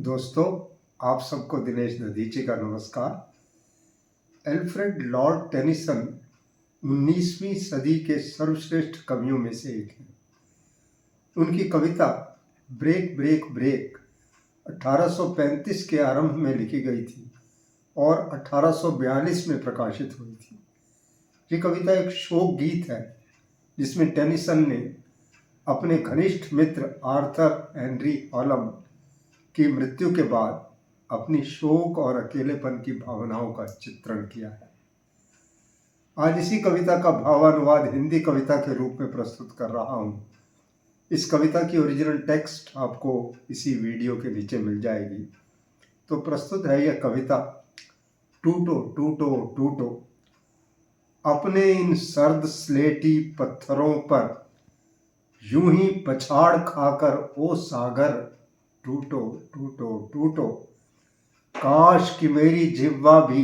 दोस्तों, आप सबको दिनेश दधीची का नमस्कार। एल्फ्रेड लॉर्ड टेनिसन 19वीं सदी के सर्वश्रेष्ठ कवियों में से एक हैं। उनकी कविता ब्रेक ब्रेक ब्रेक 1835 के आरंभ में लिखी गई थी और 1842 में प्रकाशित हुई थी। ये कविता एक शोक गीत है जिसमें टेनिसन ने अपने घनिष्ठ मित्र आर्थर हेनरी हॉलम की मृत्यु के बाद अपनी शोक और अकेलेपन की भावनाओं का चित्रण किया है। आज इसी कविता का भावानुवाद हिंदी कविता के रूप में प्रस्तुत कर रहा हूँ। इस कविता की ओरिजिनल टेक्स्ट आपको इसी वीडियो के नीचे मिल जाएगी। तो प्रस्तुत है यह कविता। टूटो टूटो टूटो अपने इन सर्द स्लेटी पत्थरों पर, यूं ही पछाड़ खाकर ओ सागर, टूटो टूटो टूटो। काश कि मेरी जिह्वा भी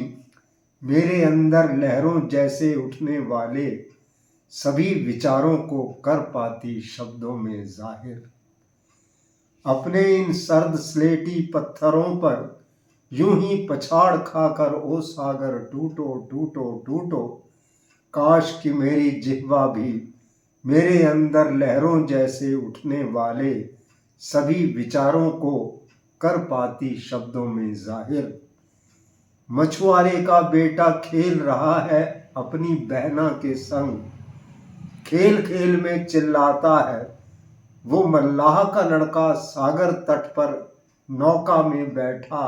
मेरे अंदर लहरों जैसे उठने वाले सभी विचारों को कर पाती शब्दों में जाहिर। अपने इन सर्द स्लेटी पत्थरों पर यूं ही पछाड़ खाकर ओ सागर, टूटो टूटो टूटो। काश कि मेरी जिह्वा भी मेरे अंदर लहरों जैसे उठने वाले सभी विचारों को कर पाती शब्दों में जाहिर। मछुआरे का बेटा खेल रहा है अपनी बहना के संग, खेल खेल में चिल्लाता है वो मल्लाह का लड़का, सागर तट पर नौका में बैठा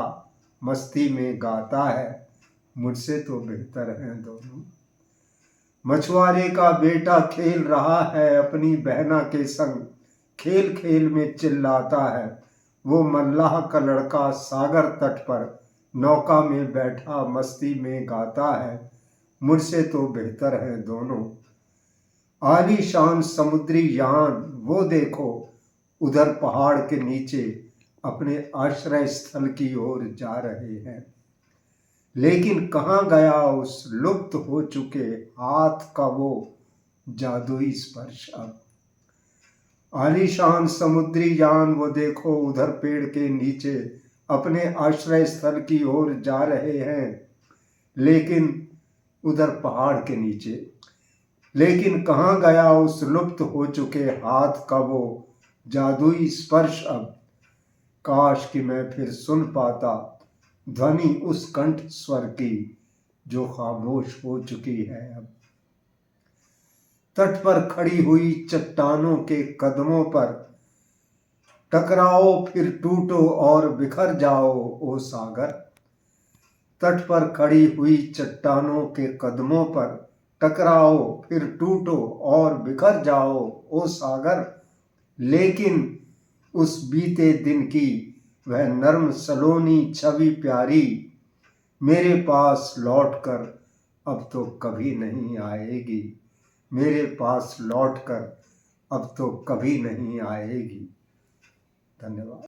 मस्ती में गाता है, मुझसे तो बेहतर हैं दोनों। मछुआरे का बेटा खेल रहा है अपनी बहना के संग, खेल खेल में चिल्लाता है वो मल्लाह का लड़का, सागर तट पर नौका में बैठा मस्ती में गाता है, मुझसे तो बेहतर है दोनों। आलीशान समुद्री यान वो देखो उधर पहाड़ के नीचे अपने आश्रय स्थल की ओर जा रहे हैं, लेकिन कहाँ गया उस लुप्त हो चुके हाथ का वो जादुई स्पर्श अब। आलीशान समुद्री यान वो देखो उधर पेड़ के नीचे अपने आश्रय स्थल की ओर जा रहे हैं, लेकिन उधर पहाड़ के नीचे, लेकिन कहाँ गया उस लुप्त हो चुके हाथ का वो जादुई स्पर्श अब। काश कि मैं फिर सुन पाता ध्वनि उस कंठ स्वर की जो खामोश हो चुकी है अब। तट पर खड़ी हुई चट्टानों के कदमों पर टकराओ फिर टूटो और बिखर जाओ ओ सागर। तट पर खड़ी हुई चट्टानों के कदमों पर टकराओ फिर टूटो और बिखर जाओ ओ सागर। लेकिन उस बीते दिन की वह नर्म सलोनी छवि प्यारी मेरे पास लौटकर अब तो कभी नहीं आएगी, मेरे पास लौटकर अब तो कभी नहीं आएगी। धन्यवाद।